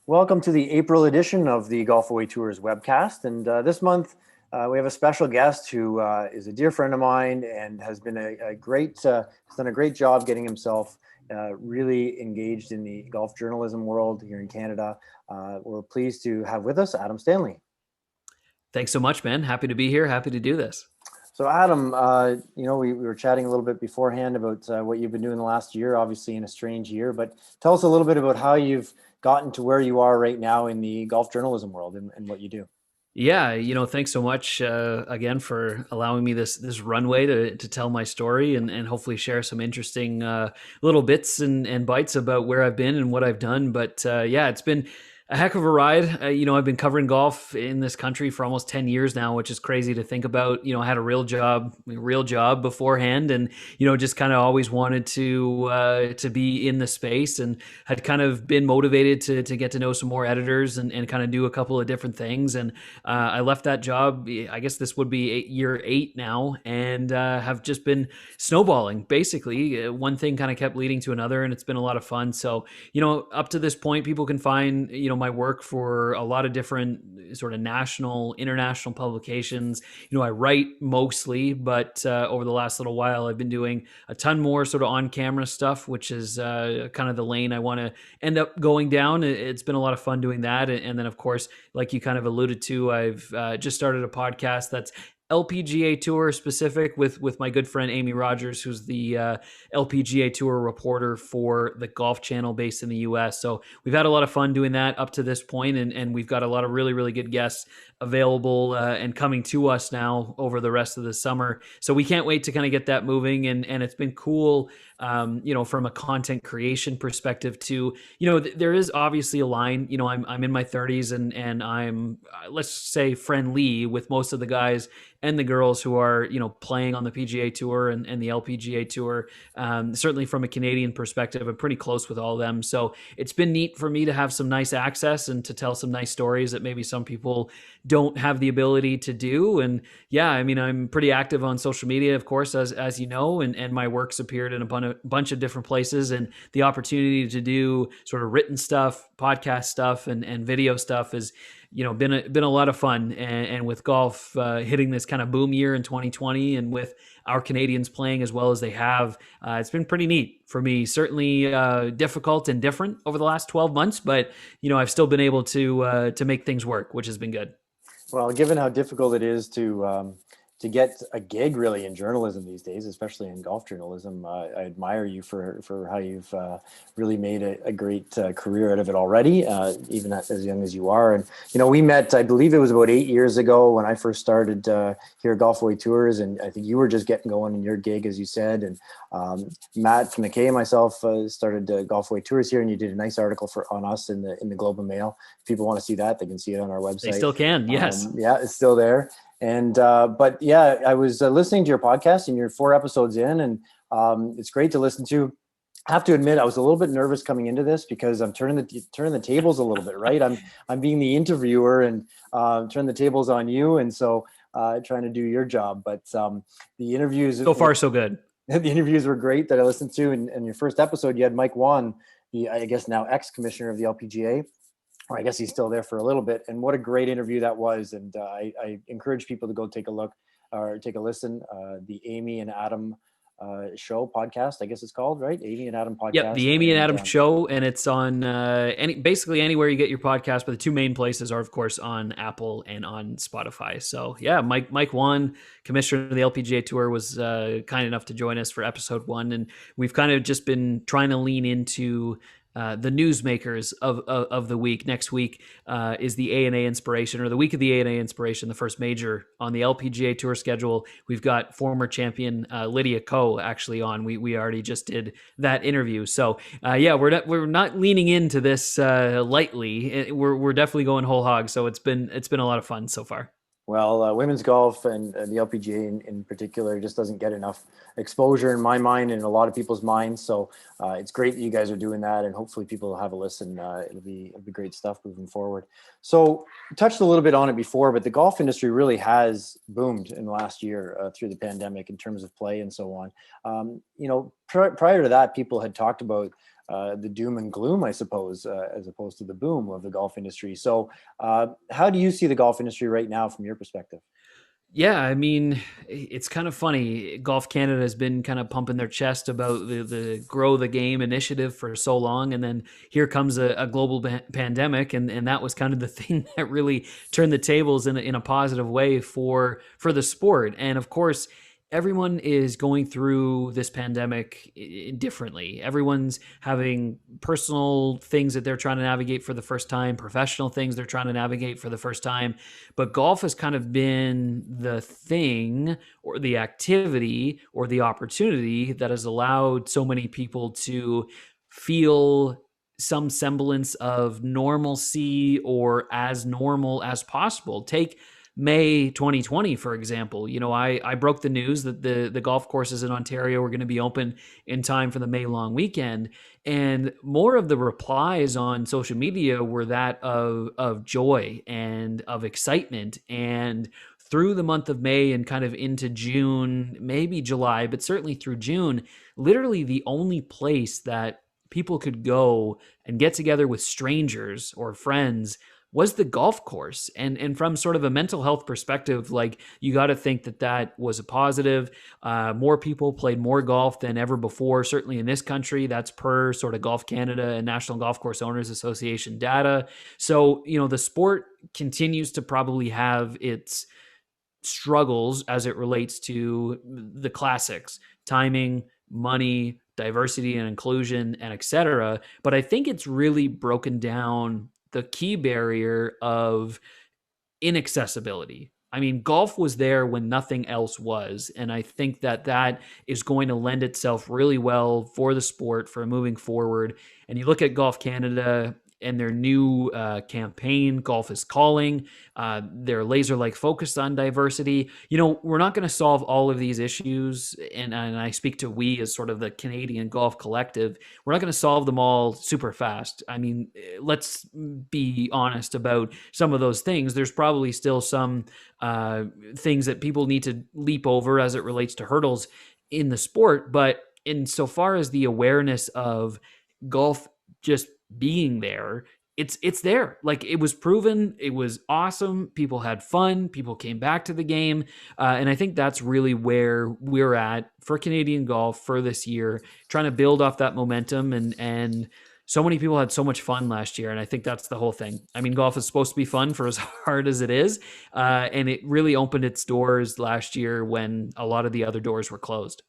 Welcome to the April edition of the Golf Away Tours Webcast. And this month, we have a special guest who is a dear friend of mine and has been has done a great job getting himself really engaged in the golf journalism world here in Canada. We're pleased to have with us Adam Stanley. Thanks so much, man. Happy to be here. Happy to do this. So Adam, we were chatting a little bit beforehand about what you've been doing the last year, obviously in a strange year, but tell us a little bit about how you've gotten to where you are right now in the golf journalism world and what you do. Yeah, thanks so much again for allowing me this runway to tell my story and hopefully share some interesting little bits and bites about where I've been and what I've done. But yeah, it's been a heck of a ride. I've been covering golf in this country for almost 10 years now, which is crazy to think about. I had a real job beforehand and, just kind of always wanted to be in the space and had kind of been motivated to get to know some more editors and kind of do a couple of different things. And I left that job, I guess this would be year 8 now, and have just been snowballing. Basically, one thing kind of kept leading to another, and it's been a lot of fun. So, up to this point, people can find, my work for a lot of different sort of national, international publications. I write mostly, but over the last little while, I've been doing a ton more sort of on-camera stuff, which is kind of the lane I want to end up going down. It's been a lot of fun doing that. And then, of course, like you kind of alluded to, I've just started a podcast that's LPGA Tour specific with my good friend Amy Rogers, who's the LPGA Tour reporter for the Golf Channel based in the US. So we've had a lot of fun doing that up to this point, and we've got a lot of really, really good guests available and coming to us now over the rest of the summer. So we can't wait to kind of get that moving, and it's been cool, from a content creation perspective too. There is obviously a line. I'm in my 30s and I'm let's say friendly with most of the guys and the girls who are, playing on the PGA Tour and the LPGA Tour. Certainly from a Canadian perspective, I'm pretty close with all of them. So it's been neat for me to have some nice access and to tell some nice stories that maybe some people don't have the ability to do. And yeah, I'm pretty active on social media, of course, as you know, and my work's appeared in a bunch of different places, and the opportunity to do sort of written stuff, podcast stuff, and video stuff is, been a lot of fun. And with golf hitting this kind of boom year in 2020, and with our Canadians playing as well as they have, it's been pretty neat for me. Certainly difficult and different over the last 12 months, but I've still been able to make things work, which has been good. Well, given how difficult it is to get a gig really in journalism these days, especially in golf journalism, I admire you for how you've really made a great career out of it already, even as young as you are. And we met, I believe it was about 8 years ago when I first started here at Golf Away Tours, and I think you were just getting going in your gig, as you said. And Matt McKay and myself started Golf Away Tours here, and you did a nice article on us in the Globe and Mail. If people want to see that, they can see it on our website. They still can, yes. Yeah, it's still there. And but yeah, I was listening to your podcast, and you're 4 episodes in, and it's great to listen to. I have to admit, I was a little bit nervous coming into this because I'm turning the tables a little bit, right? I'm being the interviewer and turning the tables on you, and so trying to do your job. But the interviews so far so good. The interviews were great that I listened to. And your first episode, you had Mike Wan, the I guess now ex-commissioner of the LPGA. Or I guess he's still there for a little bit. And what a great interview that was. And I encourage people to go take a look or take a listen. The Amy and Adam show podcast, I guess it's called, right? Amy and Adam podcast. Yep, the Amy and Adam show. And it's on basically anywhere you get your podcast. But the 2 main places are, of course, on Apple and on Spotify. So yeah, Mike Wan, commissioner of the LPGA Tour, was kind enough to join us for episode 1. And we've kind of just been trying to lean into the newsmakers of the week. Next week is the A&A Inspiration, or the week of the A&A Inspiration, the first major on the LPGA Tour schedule. We've got former champion Lydia Ko actually on. We already just did that interview. So yeah, we're not leaning into this lightly. We're definitely going whole hog. So it's been a lot of fun so far. Well, women's golf and the LPGA in particular just doesn't get enough exposure in my mind and in a lot of people's minds. So it's great that you guys are doing that, and hopefully people will have a listen. It'll be great stuff moving forward. So we touched a little bit on it before, but the golf industry really has boomed in the last year through the pandemic in terms of play and so on. Prior to that, people had talked about the doom and gloom, I suppose, as opposed to the boom of the golf industry. So, how do you see the golf industry right now from your perspective? Yeah, I mean, it's kind of funny. Golf Canada has been kind of pumping their chest about the grow the game initiative for so long, and then here comes a global pandemic, and that was kind of the thing that really turned the tables in a positive way for the sport. And of course, everyone is going through this pandemic differently. Everyone's having personal things that they're trying to navigate for the first time, professional things they're trying to navigate for the first time. But golf has kind of been the thing or the activity or the opportunity that has allowed so many people to feel some semblance of normalcy or as normal as possible. Take May 2020, for example. I broke the news that the golf courses in Ontario were going to be open in time for the May long weekend. And more of the replies on social media were that of joy and of excitement. And through the month of May and kind of into June, maybe July, but certainly through June, literally the only place that people could go and get together with strangers or friends was the golf course. And from sort of a mental health perspective, like, you got to think that that was a positive. More people played more golf than ever before, certainly in this country. That's per sort of Golf Canada and National Golf Course Owners Association data. So, the sport continues to probably have its struggles as it relates to the classics: timing, money, diversity and inclusion, and et cetera. But I think it's really broken down the key barrier of inaccessibility. I mean, golf was there when nothing else was. And I think that that is going to lend itself really well for the sport for moving forward. And you look at Golf Canada and their new campaign, Golf is Calling. They're laser like focused on diversity. We're not going to solve all of these issues. And I speak to we as sort of the Canadian golf collective. We're not going to solve them all super fast. I mean, let's be honest about some of those things. There's probably still some things that people need to leap over as it relates to hurdles in the sport. But insofar as the awareness of golf just being there, it's there. Like, it was proven, it was awesome, people had fun, people came back to the game, and I think that's really where we're at for Canadian golf for this year, trying to build off that momentum. And so many people had so much fun last year, and I think that's the whole thing. I mean, golf is supposed to be fun for as hard as it is, and it really opened its doors last year when a lot of the other doors were closed.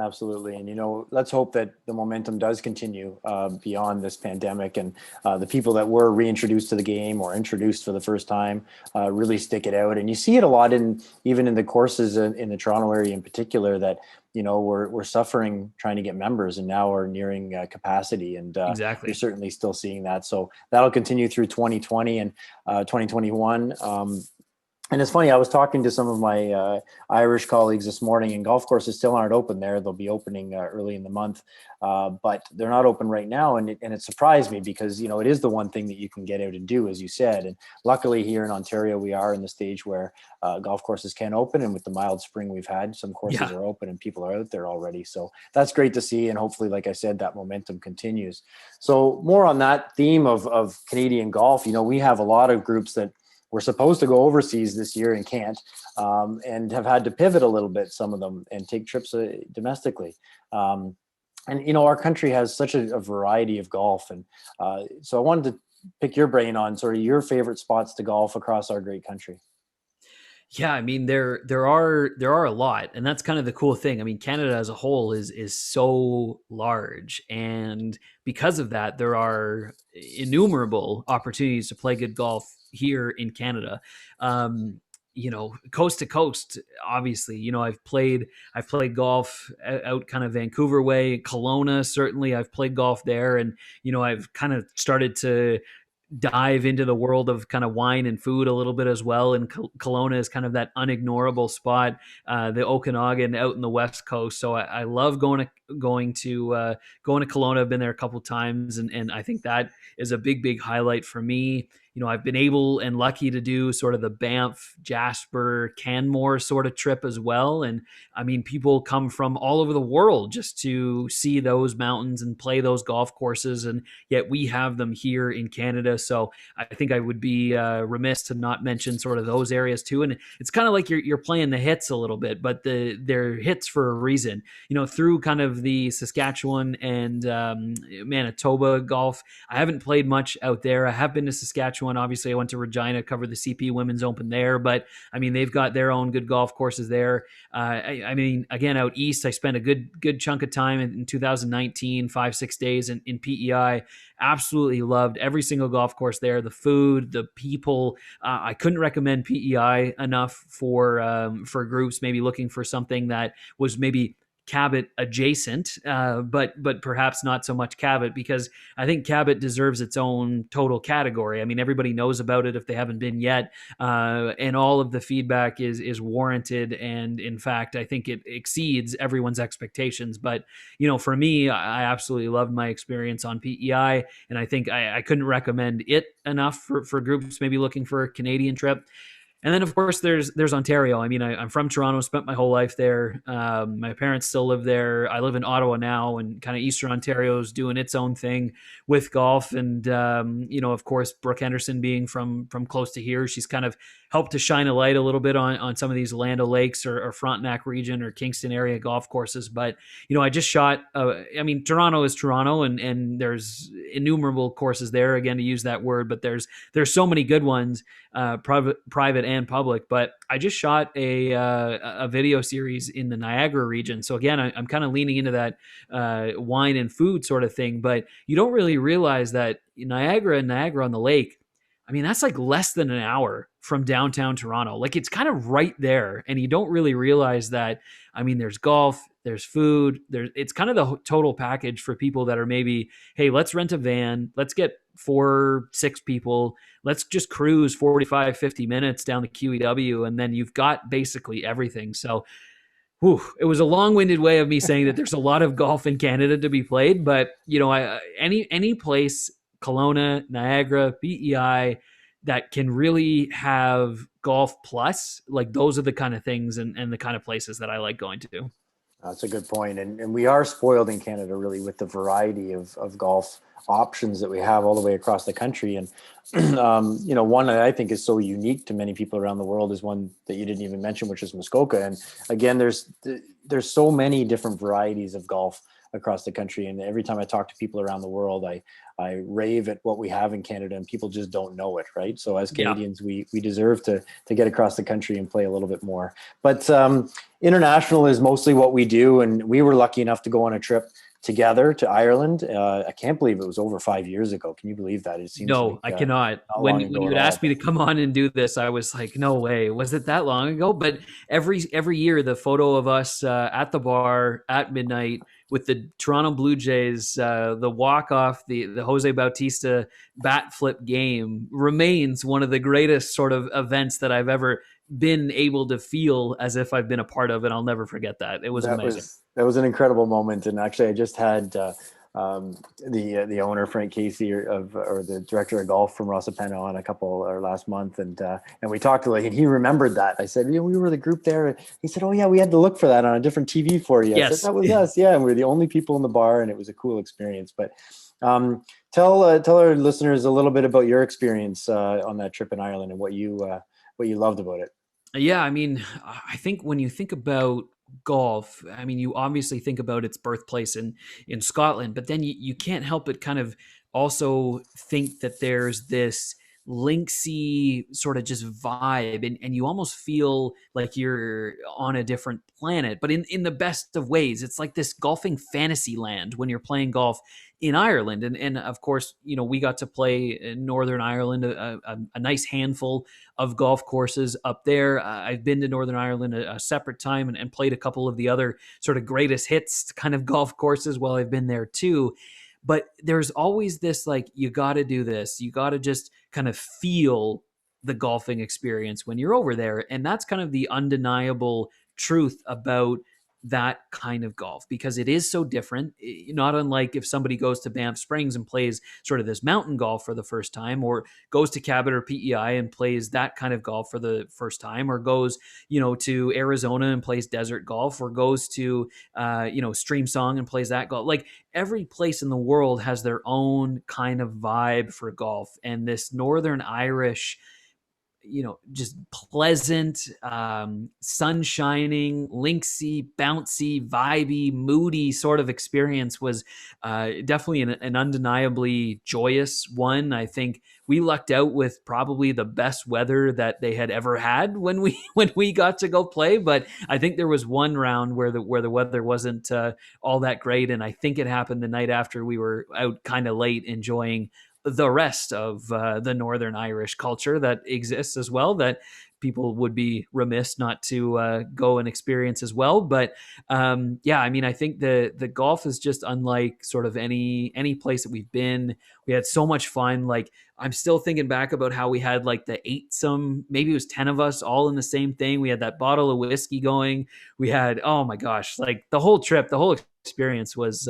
Absolutely. And, let's hope that the momentum does continue beyond this pandemic, and the people that were reintroduced to the game or introduced for the first time really stick it out. And you see it a lot even in the courses in the Toronto area in particular, that, we're suffering trying to get members, and now we're nearing capacity. And Exactly. you're certainly still seeing that. So that'll continue through 2020 and 2021. And it's funny, I was talking to some of my Irish colleagues this morning, and golf courses still aren't open there. They'll be opening early in the month, but they're not open right now. And it surprised me because, it is the one thing that you can get out and do, as you said. And luckily here in Ontario, we are in the stage where golf courses can open. And with the mild spring we've had, some courses are open and people are out there already. So that's great to see. And hopefully, like I said, that momentum continues. So more on that theme of Canadian golf, we have a lot of groups that we're supposed to go overseas this year and can't, and have had to pivot a little bit, some of them, and take trips domestically. And our country has such a variety of golf. And so I wanted to pick your brain on sort of your favorite spots to golf across our great country. Yeah, I mean, there are a lot, and that's kind of the cool thing. I mean, Canada as a whole is so large, and because of that, there are innumerable opportunities to play good golf here in Canada. Coast to coast, obviously. I've played golf out kind of Vancouver way, Kelowna. Certainly, I've played golf there, and I've kind of started to dive into the world of kind of wine and food a little bit as well. And Kelowna is kind of that unignorable spot, the Okanagan out in the West Coast. So I love going to Kelowna. I've been there a couple times, and I think that is a big highlight for me. I've been able and lucky to do sort of the Banff, Jasper, Canmore sort of trip as well. And I mean, people come from all over the world just to see those mountains and play those golf courses. And yet we have them here in Canada. So I think I would be remiss to not mention sort of those areas too. And it's kind of like you're playing the hits a little bit, but they're hits for a reason. Through kind of the Saskatchewan and Manitoba golf, I haven't played much out there. I have been to Saskatchewan. Obviously, I went to Regina, covered the CP Women's Open there, but I mean, they've got their own good golf courses there. I mean, again, out east, I spent a good chunk of time in 2019, 5-6 days in PEI. Absolutely loved every single golf course there. The food, the people. I couldn't recommend PEI enough for groups maybe looking for something that was maybe Cabot adjacent, but perhaps not so much Cabot, because I think Cabot deserves its own total category. I mean, everybody knows about it if they haven't been yet, and all of the feedback is warranted, and in fact, I think it exceeds everyone's expectations. But for me, I absolutely loved my experience on PEI, and I think I couldn't recommend it enough for groups maybe looking for a Canadian trip. And then, of course, there's Ontario. I mean, I'm from Toronto, spent my whole life there. My parents still live there. I live in Ottawa now, and kind of Eastern Ontario is doing its own thing with golf. And, of course, Brooke Henderson being from close to here, she's kind of helped to shine a light a little bit on some of these Land O'Lakes or Frontenac region or Kingston area golf courses. But, I just shot, Toronto is Toronto, and there's innumerable courses there, again, to use that word, but there's so many good ones, private and public. But I just shot a video series in the Niagara region. So again, I'm kind of leaning into that wine and food sort of thing, but you don't really realize that Niagara and Niagara on the Lake, I mean, that's like less than an hour from downtown Toronto. Like, it's kind of right there. And you don't really realize that, I mean, there's golf, there's food, it's kind of the total package for people that are maybe, hey, let's rent a van, let's get 4-6 people, let's just cruise 45, 50 minutes down the QEW, and then you've got basically everything. So it was a long-winded way of me saying that there's a lot of golf in Canada to be played, but any place, Kelowna, Niagara, PEI, that can really have golf plus, like, those are the kind of things and the kind of places that I like going to. That's a good point. And we are spoiled in Canada, really, with the variety of golf options that we have all the way across the country. And, one that I think is so unique to many people around the world is one that you didn't even mention, which is Muskoka. And again, there's so many different varieties of golf across the country. And every time I talk to people around the world, I rave at what we have in Canada, and people just don't know it, right? So as Canadians, we deserve to get across the country and play a little bit more. But international is mostly what we do, and we were lucky enough to go on a trip together to Ireland. I can't believe it was over 5 years ago. Can you believe that? It seems no, like, I cannot. When you had asked me to come on and do this, I was like, no way. Was it that long ago? But every year, the photo of us at the bar at midnight with the Toronto Blue Jays, the walk-off, the Jose Bautista bat flip game remains one of the greatest sort of events that I've ever been able to feel as if I've been a part of, and I'll never forget that. It was amazing. That was an incredible moment. And actually, I just had the owner, Frank Casey, or the director of golf from Rossapeno on last month, and we talked and he remembered that. I said, we were the group there. He said, oh yeah, we had to look for that on a different TV for you. Yes. I said, that was us. Yeah, and we were the only people in the bar, and it was a cool experience. But tell our listeners a little bit about your experience on that trip in Ireland and what you loved about it. Yeah, I mean, I think when you think about golf, I mean, you obviously think about its birthplace in Scotland, but then you can't help but kind of also think that there's this linksy sort of just vibe, and you almost feel like you're on a different planet, but in the best of ways. It's like this golfing fantasy land when you're playing golf in Ireland. And of course, we got to play in Northern Ireland, a nice handful of golf courses up there. I've been to Northern Ireland a separate time and played a couple of the other sort of greatest hits kind of golf courses while I've been there too. But there's always this, like, you got to do this. You got to just kind of feel the golfing experience when you're over there. And that's kind of the undeniable truth about that kind of golf because it is so different. Not unlike if somebody goes to Banff Springs and plays sort of this mountain golf for the first time, or goes to Cabot or PEI and plays that kind of golf for the first time, or goes, to Arizona and plays desert golf, or goes to, Stream Song and plays that golf. Like every place in the world has their own kind of vibe for golf. And this Northern Irish, just pleasant, sun shining, linksy, bouncy, vibey, moody sort of experience was definitely an undeniably joyous one. I think we lucked out with probably the best weather that they had ever had when we got to go play. But I think there was one round where the weather wasn't all that great, and I think it happened the night after we were out kind of late enjoying the rest of the Northern Irish culture that exists as well, that people would be remiss not to go and experience as well. But I think the golf is just unlike sort of any place that we've been. We had so much fun. Like I'm still thinking back about how we had like the maybe it was 10 of us all in the same thing. We had that bottle of whiskey going. We had, oh my gosh, like the whole trip, the whole experience was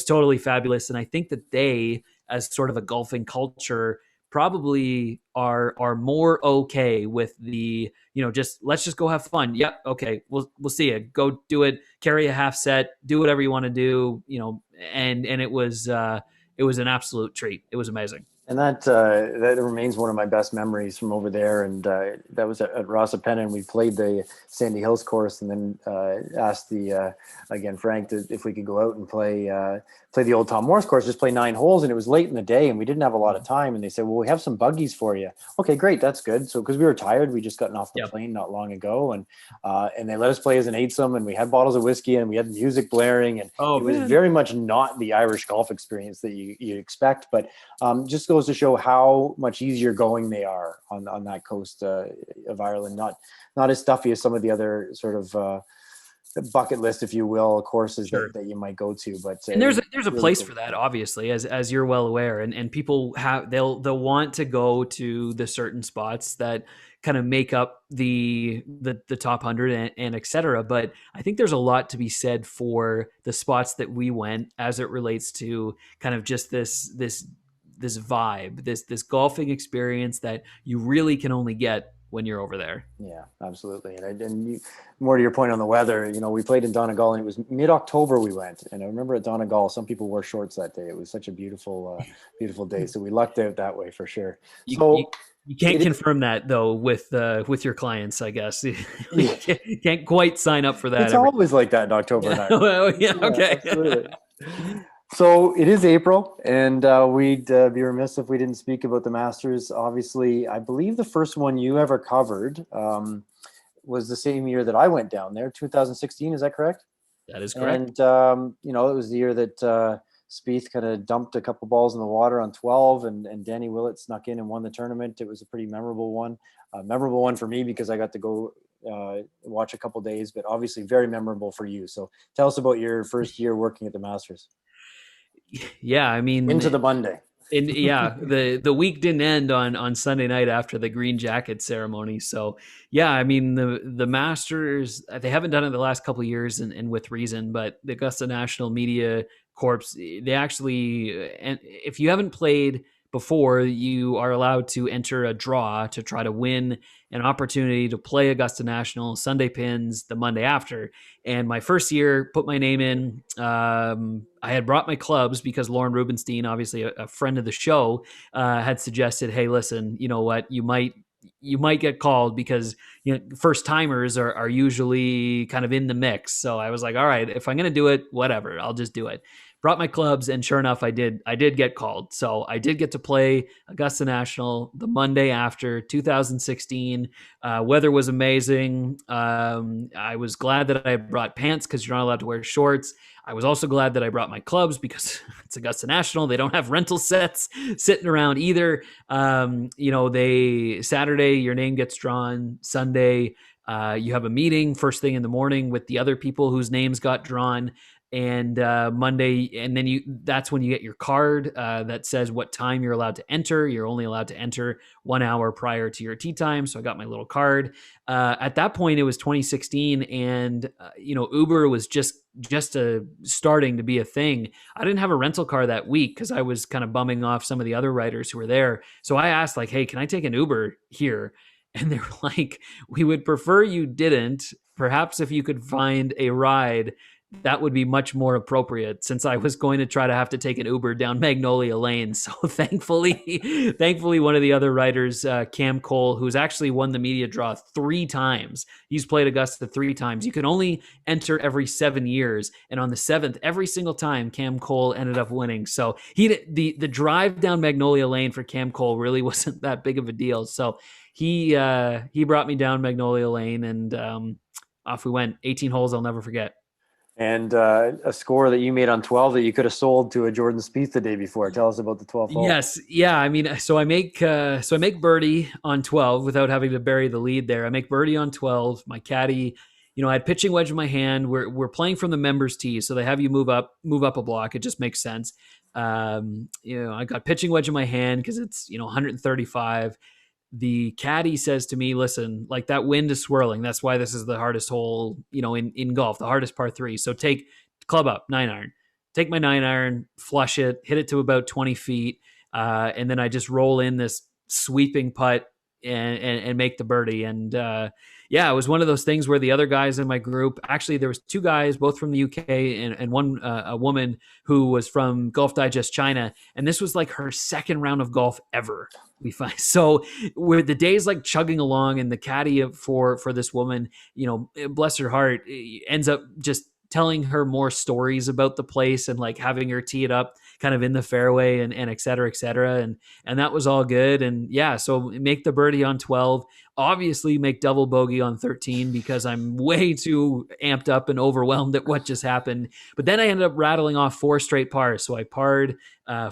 totally fabulous. And I think that they, as sort of a golfing culture, probably are more okay with the, just let's just go have fun. Yep, okay, we'll see you. Go do it. Carry a half set. Do whatever you want to do. And it was an absolute treat. It was amazing. And that remains one of my best memories from over there. And that was at Rosapenna, and we played the Sandy Hills course, and then asked again Frank if we could go out and play the Old Tom Morris course, just play 9 holes. And it was late in the day, and we didn't have a lot of time. And they said, "Well, we have some buggies for you." Okay, great, that's good. So because we were tired, we just gotten off the plane not long ago, and they let us play as an eightsome, and we had bottles of whiskey, and we had music blaring, and it was very much not the Irish golf experience that you expect, but just goes to show how much easier going they are on that coast of Ireland. Not as stuffy as some of the other sort of bucket list, if you will, courses that you might go to. But and there's a really place for that, obviously, as you're well aware, and people they'll want to go to the certain spots that kind of make up the top 100 and et cetera. But I think there's a lot to be said for the spots that we went as it relates to kind of just this vibe, this golfing experience that you really can only get when you're over there. Yeah, absolutely. And more to your point on the weather, we played in Donegal, and it was mid-October we went. And I remember at Donegal, some people wore shorts that day. It was such a beautiful, beautiful day. So we lucked out that way for sure. You can't confirm that though with your clients, I guess. You can't quite sign up for that. It's always like that in October. Yeah, okay. Absolutely. So it is April, and we'd be remiss if we didn't speak about the Masters. Obviously, I believe the first one you ever covered was the same year that I went down there, 2016. Is that correct? That is correct. And, it was the year that Spieth kind of dumped a couple balls in the water on 12, and Danny Willett snuck in and won the tournament. It was a pretty memorable one. Memorable one for me because I got to go watch a couple days, but obviously very memorable for you. So tell us about your first year working at the Masters. Yeah, I mean, into the Monday. The week didn't end on Sunday night after the green jacket ceremony. So yeah, I mean the Masters, they haven't done it the last couple of years, and with reason. But the Augusta National Media Corps, they actually, and if you haven't played before, you are allowed to enter a draw to try to win an opportunity to play Augusta National Sunday Pins the Monday after. And my first year, put my name in. I had brought my clubs because Lauren Rubenstein, obviously a friend of the show, had suggested, hey, listen, you know what, you might get called because first timers are usually kind of in the mix. So I was like, all right, if I'm going to do it, whatever, I'll just do it. Brought my clubs, and sure enough, I did get called. So I did get to play Augusta National the Monday after 2016. Weather was amazing. I was glad that I brought pants because you're not allowed to wear shorts. I was also glad that I brought my clubs because it's Augusta National. They don't have rental sets sitting around either. Saturday, your name gets drawn. Sunday, you have a meeting first thing in the morning with the other people whose names got drawn. and Monday, and then that's when you get your card that says what time you're allowed to enter. You're only allowed to enter 1 hour prior to your tee time. So I got my little card. At that point, it was 2016, and Uber was just starting to be a thing. I didn't have a rental car that week because I was kind of bumming off some of the other riders who were there. So I asked, like, "Hey, can I take an Uber here?" And they were like, "We would prefer you didn't. Perhaps if you could find a ride, that would be much more appropriate, since I was going to try to have to take an Uber down Magnolia Lane." So thankfully, one of the other riders, Cam Cole, who's actually won the media draw 3 times. He's played Augusta 3 times. You can only enter every 7 years, and on the 7th, every single time, Cam Cole ended up winning. So the drive down Magnolia Lane for Cam Cole really wasn't that big of a deal. So he brought me down Magnolia Lane, and off we went. 18 holes I'll never forget. And a score that you made on 12 that you could have sold to a Jordan Spieth the day before. Tell us about the 12th hole. Yes, yeah. I mean, so I make birdie on 12 without having to bury the lead there. I make birdie on 12. My caddy, I had pitching wedge in my hand. We're playing from the members tee, so they have you move up a block. It just makes sense. I got pitching wedge in my hand because it's 135. The caddy says to me, "Listen, like, that wind is swirling. That's why this is the hardest hole, in golf, the hardest par 3. So take club up, 9-iron. Take my 9-iron, flush it, hit it to about 20 feet. And then I just roll in this sweeping putt and make the birdie." And yeah, it was one of those things where the other guys in my group, actually there was 2 guys, both from the UK, and one, a woman who was from Golf Digest China. And this was like her second round of golf ever. We find so with the days like chugging along, and the caddy for this woman, bless her heart, ends up just telling her more stories about the place and like having her tee it up kind of in the fairway and et cetera, et cetera. And that was all good. And yeah, so make the birdie on 12, obviously make double bogey on 13 because I'm way too amped up and overwhelmed at what just happened. But then I ended up rattling off 4 straight pars. So I parred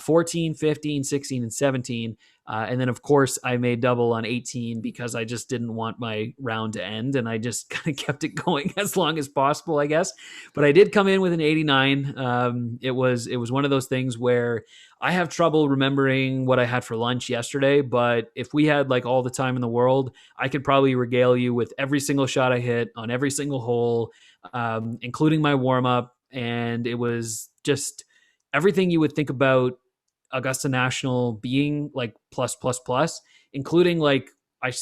14, 15, 16, and 17. And then, of course, I made double on 18 because I just didn't want my round to end, and I just kind of kept it going as long as possible, I guess. But I did come in with an 89. It was one of those things where I have trouble remembering what I had for lunch yesterday, but if we had like all the time in the world, I could probably regale you with every single shot I hit on every single hole, including my warm-up. And it was just everything you would think about Augusta National being like plus, including like I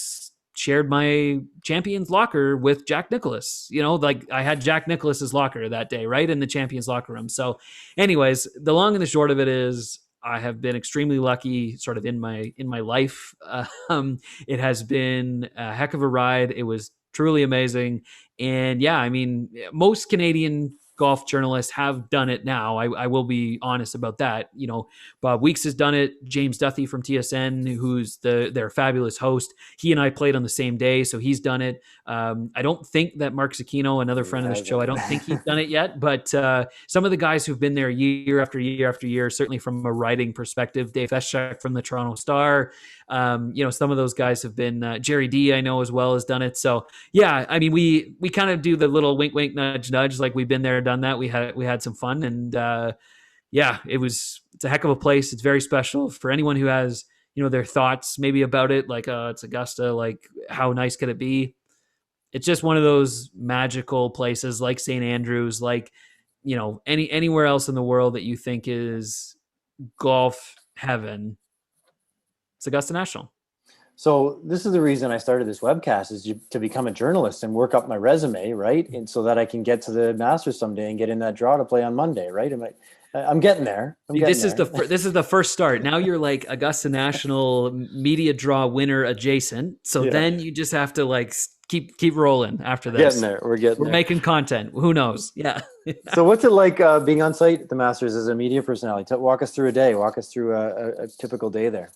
shared my Champions locker with Jack Nicklaus. Like I had Jack Nicklaus's locker that day, right in the Champions locker room. So anyways, the long and the short of it is I have been extremely lucky sort of in my life. It has been a heck of a ride. It was truly amazing. And yeah, I mean, most Canadian golf journalists have done it now. I will be honest about that. Bob Weeks has done it. James Duthie from TSN, who's their fabulous host, he and I played on the same day, so he's done it. I don't think that Mark Zucchino, another friend of the show, I don't think he's done it yet, but some of the guys who've been there year after year after year, certainly from a writing perspective, Dave Eschak from the Toronto Star, some of those guys have been, Jerry D, I know as well, has done it. So yeah, I mean, we kind of do the little wink, wink, nudge, nudge, like we've been there, done that. We had some fun, and yeah, it's a heck of a place. It's very special for anyone who has, their thoughts maybe about it, like, it's Augusta, like how nice could it be? It's just one of those magical places, like St. Andrews, like, anywhere else in the world that you think is golf heaven. It's Augusta National. So this is the reason I started this webcast, is to become a journalist and work up my resume, right? And so that I can get to the Masters someday and get in that draw to play on Monday, right? I'm getting there. This is the first start. Now you're like Augusta National media draw winner adjacent. So yeah. Then you just have to like keep rolling after this. We're getting there. We're making content. Who knows? Yeah. So what's it like being on site at the Masters as a media personality? Walk us through a day. Walk us through a typical day there.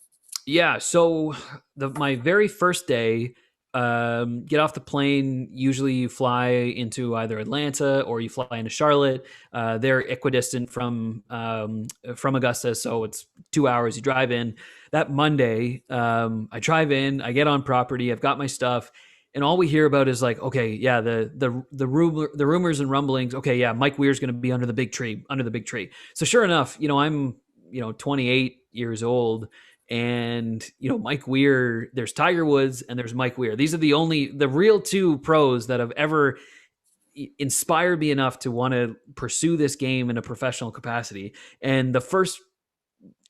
Yeah. So my very first day, get off the plane. Usually you fly into either Atlanta or you fly into Charlotte. They're equidistant from Augusta. So it's 2 hours. You drive in. That Monday, I drive in, I get on property. I've got my stuff. and all we hear about is like, okay, yeah, the rumors and rumblings. Okay, yeah, Mike Weir's going to be under the big tree, under the big tree. So sure enough, I'm 28 years old, and Mike Weir. There's Tiger Woods and there's Mike Weir. These are the real two pros that have ever inspired me enough to want to pursue this game in a professional capacity. And the first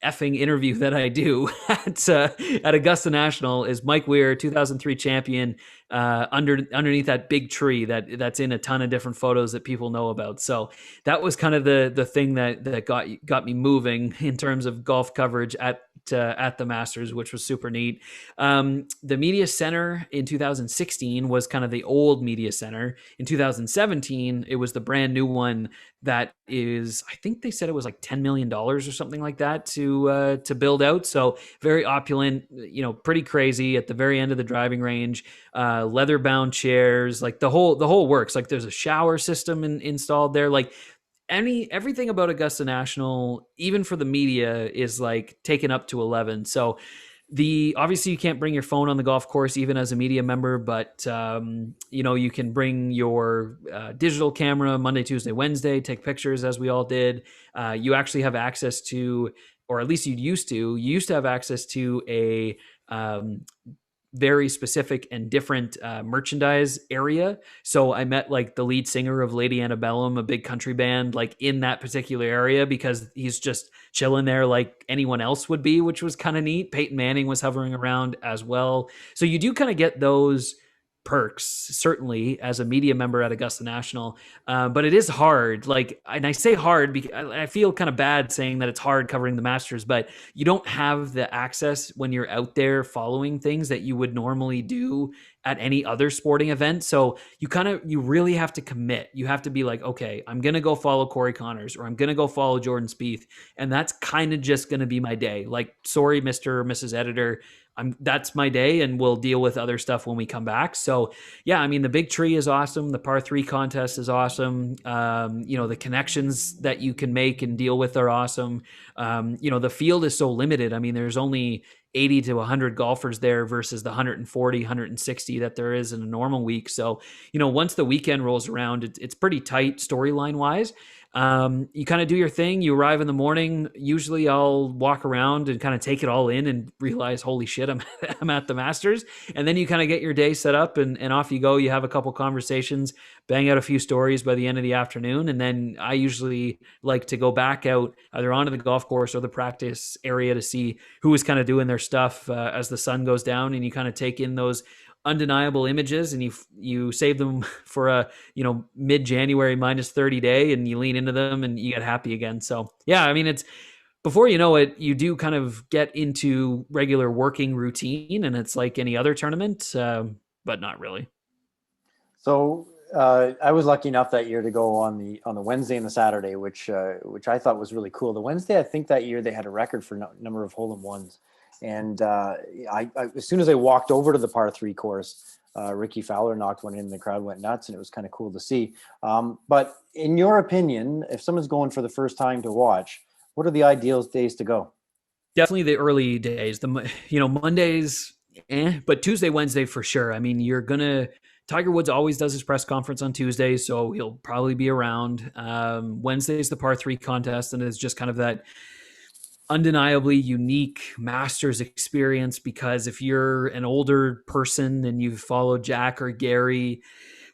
effing interview that I do at Augusta National is Mike Weir, 2003 champion, underneath that big tree that's in a ton of different photos that people know about. So that was kind of the thing that got me moving in terms of golf coverage at the Masters, which was super neat. The media center in 2016 was kind of the old media center. In 2017, it was the brand new one that is, I think they said it was like $10 million or something like that to build out. So very opulent, pretty crazy at the very end of the driving range, leather bound chairs, like the whole works. Like there's a shower system installed there. Like everything about Augusta National, even for the media, is like taken up to 11. So obviously you can't bring your phone on the golf course even as a media member, but you can bring your digital camera Monday, Tuesday, Wednesday, take pictures as we all did. You actually have access to, or at least you used to have access to a very specific and different merchandise area. So I met like the lead singer of Lady Antebellum, a big country band, like in that particular area, because he's just chilling there like anyone else would be, which was kind of neat. Peyton Manning was hovering around as well. So you do kind of get those perks, certainly, as a media member at Augusta National. But it is hard. Like, and I say hard because I feel kind of bad saying that it's hard covering the Masters, but you don't have the access when you're out there following things that you would normally do at any other sporting event. So you really have to commit. You have to be like, okay, I'm going to go follow Corey Connors, or I'm going to go follow Jordan Spieth. And that's kind of just going to be my day. Like, sorry, Mr. or Mrs. Editor, that's my day, and we'll deal with other stuff when we come back. So yeah, I mean, the big tree is awesome. The par 3 contest is awesome. The connections that you can make and deal with are awesome. The field is so limited. I mean, there's only 80 to 100 golfers there versus the 140, 160 that there is in a normal week. So, once the weekend rolls around, it's pretty tight storyline wise. You kind of do your thing. You arrive in the morning. Usually I'll walk around and kind of take it all in and realize, holy shit, I'm at the Masters. And then you kind of get your day set up and off you go. You have a couple conversations, bang out a few stories by the end of the afternoon. And then I usually like to go back out either onto the golf course or the practice area to see who is kind of doing their stuff as the sun goes down. And you kind of take in those undeniable images, and you save them for a mid-January -30 day, and you lean into them and you get happy again. So yeah, I mean, it's, before you know it, you do kind of get into regular working routine, and it's like any other tournament, but not really. So I was lucky enough that year to go on the Wednesday and the Saturday, which I thought was really cool. The Wednesday, I think that year they had a record for number of hole-in-ones. And I as soon as I walked over to the par 3 course, Ricky Fowler knocked one in, the crowd went nuts, and it was kind of cool to see. But in your opinion, if someone's going for the first time to watch, what are the ideal days to go? Definitely the early days. Mondays, but Tuesday, Wednesday for sure. I mean, Tiger Woods always does his press conference on Tuesday, so he'll probably be around. Wednesday is the par 3 contest, and it's just kind of that undeniably unique Masters experience, because if you're an older person and you've followed Jack or Gary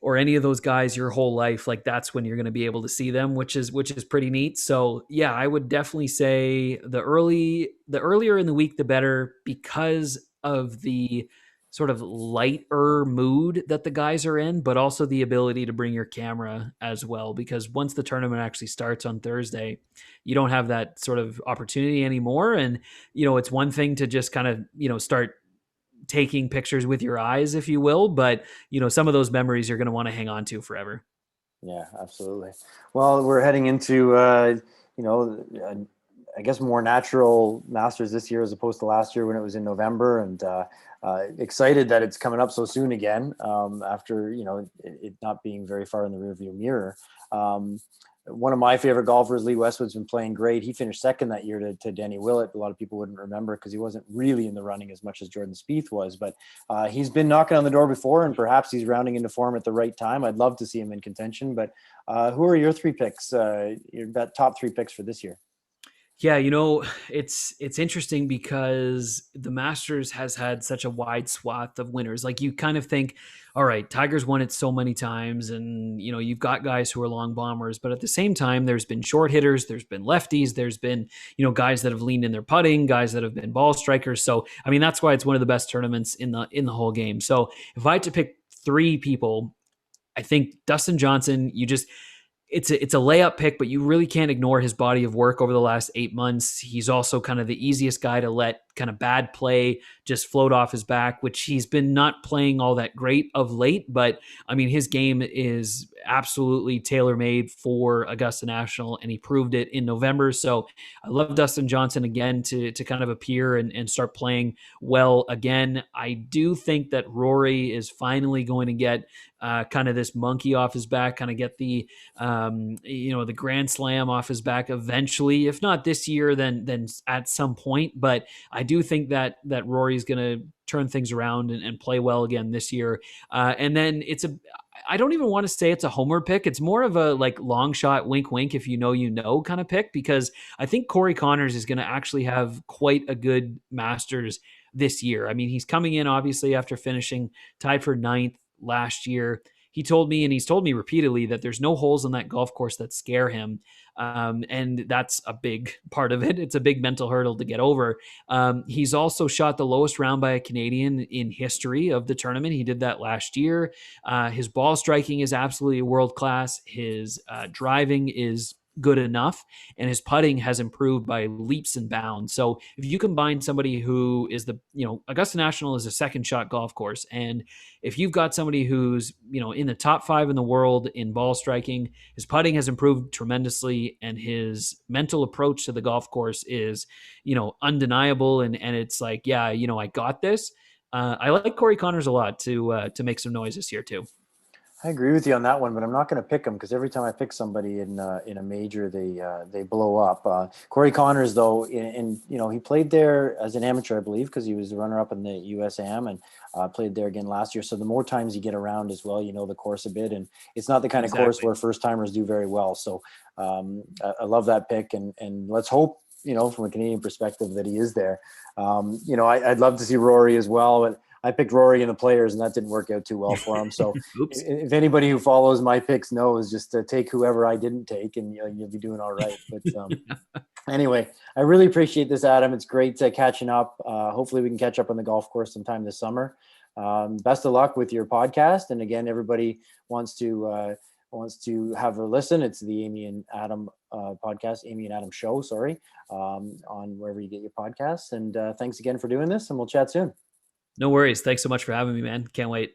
or any of those guys your whole life, like that's when you're going to be able to see them, which is pretty neat. So yeah, I would definitely say the earlier in the week, the better, because of the sort of lighter mood that the guys are in, but also the ability to bring your camera as well. Because once the tournament actually starts on Thursday, you don't have that sort of opportunity anymore. And, it's one thing to just kind of, start taking pictures with your eyes, if you will, but, some of those memories you're going to want to hang on to forever. Yeah, absolutely. Well, we're heading into, I guess more natural Masters this year as opposed to last year when it was in November, and excited that it's coming up so soon again, after it not being very far in the rearview mirror. one of my favorite golfers, Lee Westwood's been playing great. He finished second that year to Danny Willett. A lot of people wouldn't remember because he wasn't really in the running as much as Jordan Spieth was, but he's been knocking on the door before, and perhaps he's rounding into form at the right time. I'd love to see him in contention, but who are your three picks, your top three picks for this year? Yeah, it's interesting because the Masters has had such a wide swath of winners. Like you kind of think, all right, Tiger's won it so many times, and you've got guys who are long bombers, but at the same time, there's been short hitters, there's been lefties, there's been guys that have leaned in their putting, guys that have been ball strikers. So I mean, that's why it's one of the best tournaments in the whole game. So if I had to pick three people, I think Dustin Johnson. It's a layup pick, but you really can't ignore his body of work over the last 8 months. He's also kind of the easiest guy to let kind of bad play just float off his back, which he's been not playing all that great of late. But I mean, his game is absolutely tailor-made for Augusta National, and he proved it in November. So I love Dustin Johnson again to kind of appear and start playing well again. I do think that Rory is finally going to get kind of this monkey off his back, kind of get the the Grand Slam off his back eventually. If not this year, then at some point. But I do think that Rory's going to turn things around and play well again this year. And then I don't even want to say it's a homer pick. It's more of a like long shot, wink, wink, if you know kind of pick, because I think Corey Connors is going to actually have quite a good Masters this year. I mean, he's coming in obviously after finishing tied for ninth last year. He told me, and he's told me repeatedly, that there's no holes on that golf course that scare him. And that's a big part of it. It's a big mental hurdle to get over. He's also shot the lowest round by a Canadian in history of the tournament. He did that last year. His ball striking is absolutely world class. His driving is good enough, and his putting has improved by leaps and bounds. So if you combine somebody who is Augusta National is a second shot golf course, and if you've got somebody who's in the top 5 in the world in ball striking, his putting has improved tremendously, and his mental approach to the golf course is undeniable, and it's like, yeah, I got this. I like Corey Connors a lot to make some noise this year too. I agree with you on that one, but I'm not going to pick them because every time I pick somebody in a major, they blow up. Corey Connors, though, he played there as an amateur, I believe, because he was the runner-up in the USAM and played there again last year. So the more times you get around as well, the course a bit, and it's not the kind of course where first-timers do very well. So I love that pick, and let's hope, from a Canadian perspective, that he is there. I'd love to see Rory as well, but I picked Rory in the Players, and that didn't work out too well for him. So if anybody who follows my picks knows, just to take whoever I didn't take, and you'll be doing all right. But anyway, I really appreciate this, Adam. It's great catching up. Hopefully we can catch up on the golf course sometime this summer. Best of luck with your podcast. And again, everybody wants to have a listen. It's the Amy and Adam podcast, Amy and Adam show, on wherever you get your podcasts. And thanks again for doing this, and we'll chat soon. No worries. Thanks so much for having me, man. Can't wait.